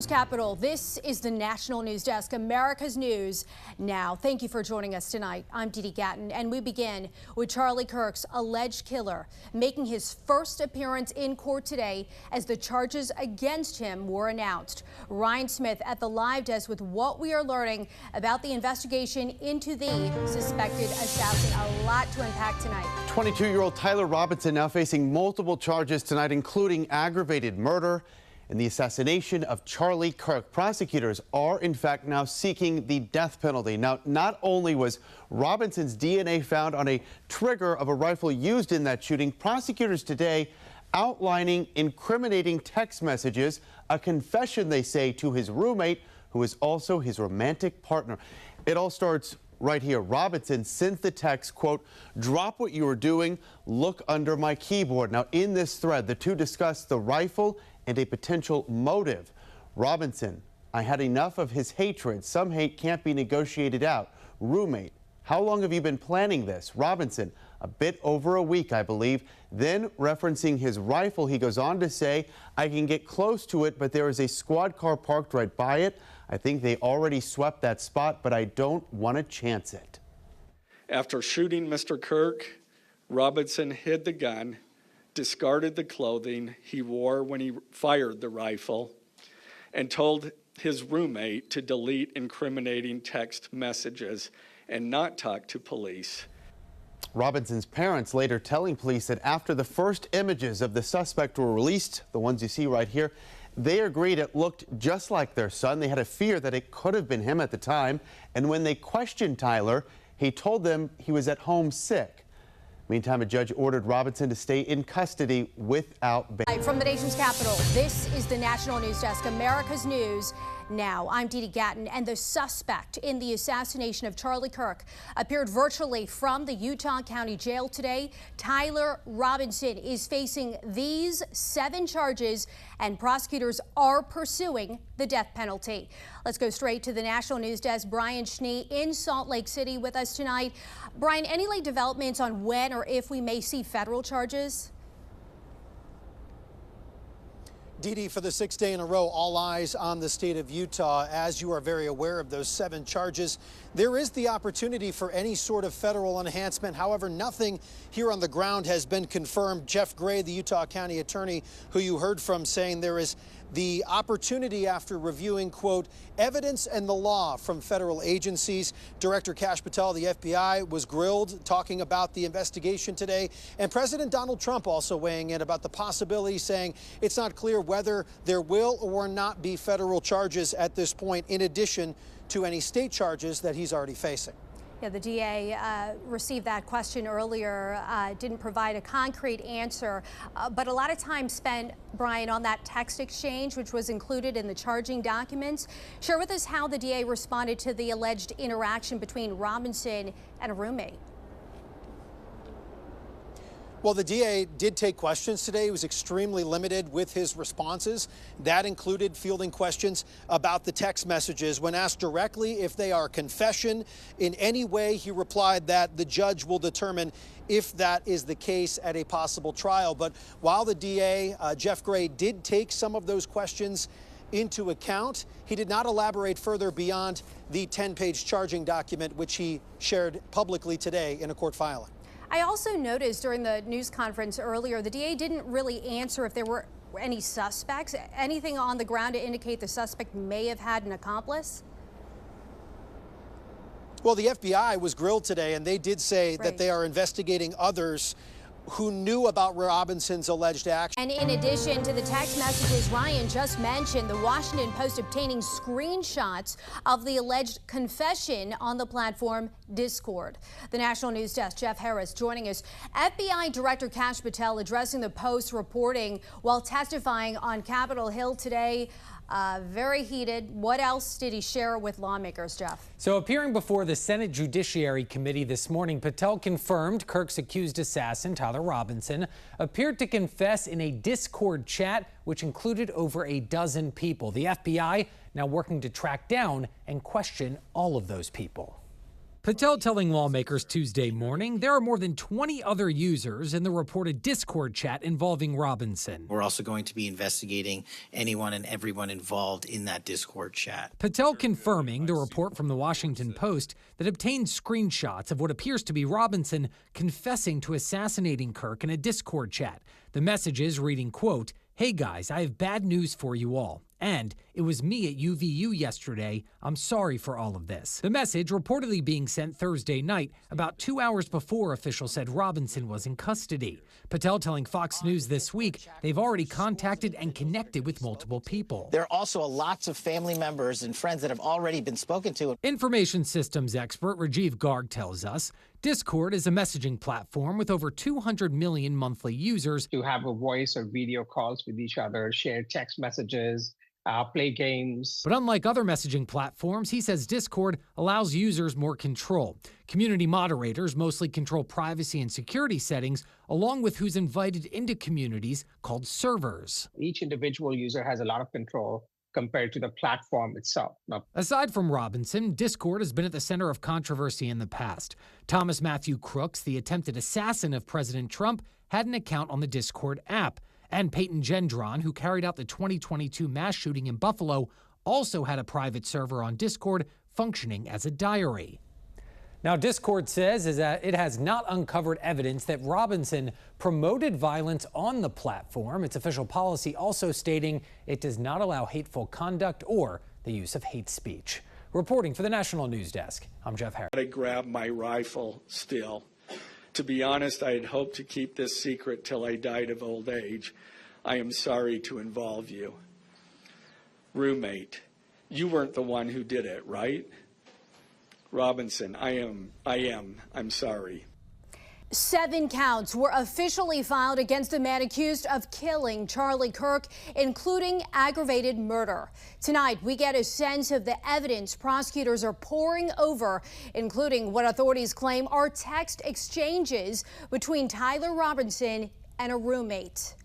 Capital, this is the National News Desk, America's News Now. Thank you for joining us tonight. I'm Dee Gatton, and we begin with Charlie Kirk's alleged killer making his first appearance in court today as the charges against him were announced. Ryan Smith at the live desk with what we are learning about the investigation into the suspected assassin. A lot to unpack tonight. 22-year-old Tyler Robinson now facing multiple charges tonight, including aggravated murder and the assassination of Charlie Kirk. Prosecutors are, in fact, now seeking the death penalty. Now, not only was Robinson's DNA found on a trigger of a rifle used in that shooting, prosecutors today outlining incriminating text messages, a confession, they say, to his roommate, who is also his romantic partner. It all starts right here. Robinson sent the text, quote, "Drop what you are doing, look under my keyboard." Now, in this thread, the two discuss the rifle and a potential motive. Robinson, "I had enough of his hatred. Some hate can't be negotiated out." Roommate, "How long have you been planning this?" Robinson, "A bit over a week, I believe." Then, referencing his rifle, he goes on to say, "I can get close to it, but there is a squad car parked right by it. I think they already swept that spot, but I don't want to chance it." After shooting Mr. Kirk, Robinson hid the gun, discarded the clothing he wore when he fired the rifle, and told his roommate to delete incriminating text messages and not talk to police. Robinson's parents later telling police that after the first images of the suspect were released, the ones you see right here, they agreed it looked just like their son. They had a fear that it could have been him at the time. And when they questioned Tyler, he told them he was at home sick. Meantime, a judge ordered Robinson to stay in custody without bail. From the nation's capital, this is the National News Desk, America's News Now. I'm Dee Gatton, and the suspect in the assassination of Charlie Kirk appeared virtually from the Utah County Jail today. Tyler Robinson is facing these 7 charges, and prosecutors are pursuing the death penalty. Let's go straight to the National News Desk. Brian Schnee in Salt Lake City with us tonight. Brian, any late developments on when or if we may see federal charges? Dee, for the 6th day in a row, all eyes on the state of Utah. As you are very aware of those 7 charges, there is the opportunity for any sort of federal enhancement. However, nothing here on the ground has been confirmed. Jeff Gray, the Utah County attorney who you heard from, saying there is the opportunity after reviewing, quote, evidence and the law from federal agencies. Director Kash Patel, the FBI, was grilled talking about the investigation today. And President Donald Trump also weighing in about the possibility, saying it's not clear whether there will or not be federal charges at this point, in addition to any state charges that he's already facing. Yeah, the DA received that question earlier, didn't provide a concrete answer, but a lot of time spent, Brian, on that text exchange, which was included in the charging documents. Share with us how the DA responded to the alleged interaction between Robinson and a roommate. Well, the DA did take questions today. He was extremely limited with his responses. That included fielding questions about the text messages. When asked directly if they are confession in any way, he replied that the judge will determine if that is the case at a possible trial. But while the DA, Jeff Gray, did take some of those questions into account, he did not elaborate further beyond the 10-page charging document, which he shared publicly today in a court filing. I also noticed during the news conference earlier, the DA didn't really answer if there were any suspects, anything on the ground to indicate the suspect may have had an accomplice. Well, the FBI was grilled today, and they did say that they are investigating others who knew about Robinson's alleged action. And in addition to the text messages Ryan just mentioned, the Washington Post obtaining screenshots of the alleged confession on the platform Discord. The National News Desk, Jeff Harris joining us. FBI Director Kash Patel addressing the Post reporting while testifying on Capitol Hill today. Very heated. What else did he share with lawmakers, Jeff? So appearing before the Senate Judiciary Committee this morning, Patel confirmed Kirk's accused assassin, Tyler Robinson, appeared to confess in a Discord chat, which included over a dozen people. The FBI now working to track down and question all of those people. Patel telling lawmakers Tuesday morning there are more than 20 other users in the reported Discord chat involving Robinson. We're also going to be investigating anyone and everyone involved in that Discord chat. Patel confirming the report from the Washington Post that obtained screenshots of what appears to be Robinson confessing to assassinating Kirk in a Discord chat. The messages reading, quote, "Hey guys, I have bad news for you all. And it was me at UVU yesterday. I'm sorry for all of this." The message reportedly being sent Thursday night, about 2 hours before officials said Robinson was in custody. Patel telling Fox News this week they've already contacted and connected with multiple people. There are also lots of family members and friends that have already been spoken to. Information systems expert Rajiv Garg tells us Discord is a messaging platform with over 200 million monthly users. To have a voice or video calls with each other, share text messages, play games. But unlike other messaging platforms, he says Discord allows users more control. Community moderators mostly control privacy and security settings, along with who's invited into communities called servers. Each individual user has a lot of control compared to the platform itself. Aside from Robinson, Discord has been at the center of controversy in the past. Thomas Matthew Crooks, the attempted assassin of President Trump, had an account on the Discord app. And Peyton Gendron, who carried out the 2022 mass shooting in Buffalo, also had a private server on Discord functioning as a diary. Now, Discord says that it has not uncovered evidence that Robinson promoted violence on the platform. Its official policy also stating it does not allow hateful conduct or the use of hate speech. Reporting for the National News Desk, I'm Jeff Harris. I grabbed my rifle still. To be honest, I had hoped to keep this secret till I died of old age. I am sorry to involve you. Roommate, you weren't the one who did it, right? Robinson, I'm sorry. 7 counts were officially filed against the man accused of killing Charlie Kirk, including aggravated murder. Tonight, we get a sense of the evidence prosecutors are poring over, including what authorities claim are text exchanges between Tyler Robinson and a roommate.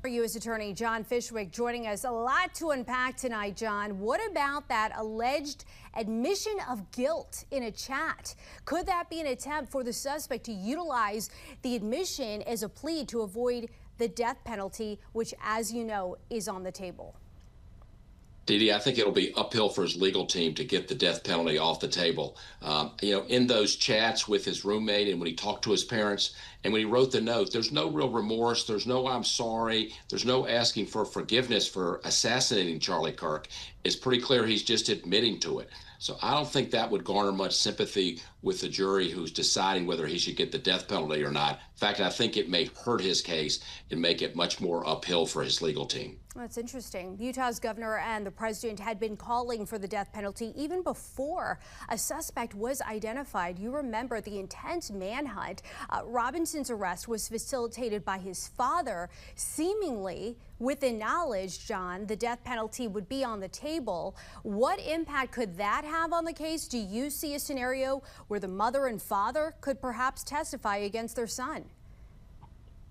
U.S. Attorney John Fishwick joining us. A lot to unpack tonight, John. What about that alleged admission of guilt in a chat? Could that be an attempt for the suspect to utilize the admission as a plea to avoid the death penalty, which, as you know, is on the table? Didi, I think it'll be uphill for his legal team to get the death penalty off the table. In those chats with his roommate and when he talked to his parents and when he wrote the note, there's no real remorse. There's no I'm sorry. There's no asking for forgiveness for assassinating Charlie Kirk. It's pretty clear he's just admitting to it. So I don't think that would garner much sympathy with the jury who's deciding whether he should get the death penalty or not. In fact, I think it may hurt his case and make it much more uphill for his legal team. That's interesting. Utah's governor and the president had been calling for the death penalty even before a suspect was identified. You remember the intense manhunt. Robinson's arrest was facilitated by his father, seemingly with the knowledge, John, the death penalty would be on the table. What impact could that have on the case? Do you see a scenario where the mother and father could perhaps testify against their son?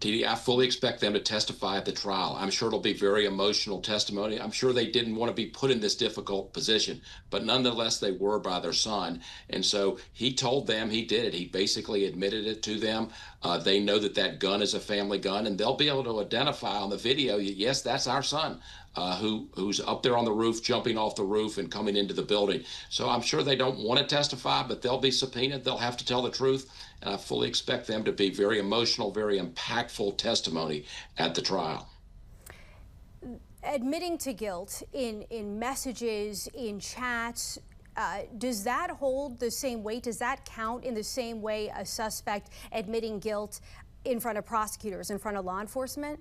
TD, I fully expect them to testify at the trial. I'm sure it'll be very emotional testimony. I'm sure they didn't want to be put in this difficult position, but nonetheless, they were by their son. And so he told them he did it. He basically admitted it to them. They know that that gun is a family gun, and they'll be able to identify on the video, yes, that's our son. Who's up there on the roof, jumping off the roof and coming into the building. So I'm sure they don't want to testify, but they'll be subpoenaed. They'll have to tell the truth. And I fully expect them to be very emotional, very impactful testimony at the trial. Admitting to guilt in messages, in chats, does that hold the same weight? Does that count in the same way a suspect admitting guilt in front of prosecutors, in front of law enforcement?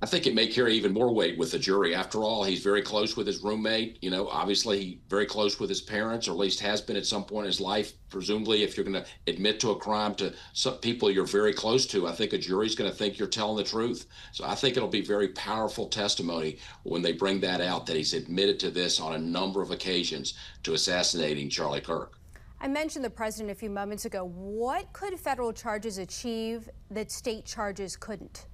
I think it may carry even more weight with the jury. After all, he's very close with his roommate, obviously very close with his parents, or at least has been at some point in his life. Presumably, if you're going to admit to a crime to some people you're very close to, I think a jury's going to think you're telling the truth. So I think it'll be very powerful testimony when they bring that out, that he's admitted to this on a number of occasions to assassinating Charlie Kirk. I mentioned the president a few moments ago. What could federal charges achieve that state charges couldn't?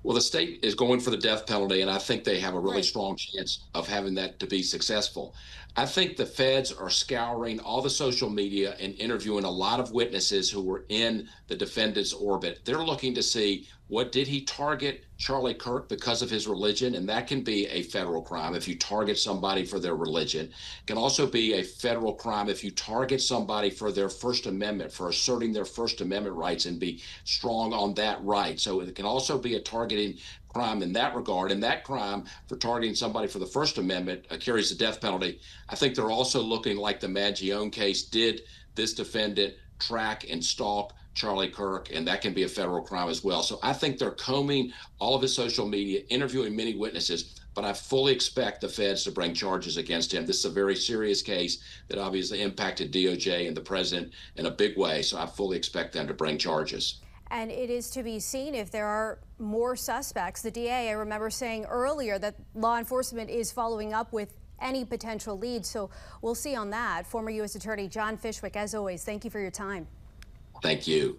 Well, the state is going for the death penalty, and I think they have a really strong chance of having that to be successful. I think the feds are scouring all the social media and interviewing a lot of witnesses who were in the defendant's orbit. They're looking to see, what did he target Charlie Kirk because of his religion? And that can be a federal crime if you target somebody for their religion. It can also be a federal crime if you target somebody for their First Amendment, for asserting their First Amendment rights and be strong on that right. So it can also be a targeting crime in that regard. And that crime for targeting somebody for the First Amendment carries the death penalty. I think they're also looking, like the Maggione case, did this defendant track and stalk Charlie Kirk, and that can be a federal crime as well. So I think they're combing all of his social media, interviewing many witnesses, but I fully expect the feds to bring charges against him. This is a very serious case that obviously impacted DOJ and the president in a big way, so I fully expect them to bring charges. And it is to be seen if there are more suspects. The DA, I remember saying earlier that law enforcement is following up with any potential leads, so we'll see on that. Former U.S. Attorney John Fishwick, as always, thank you for your time. Thank you.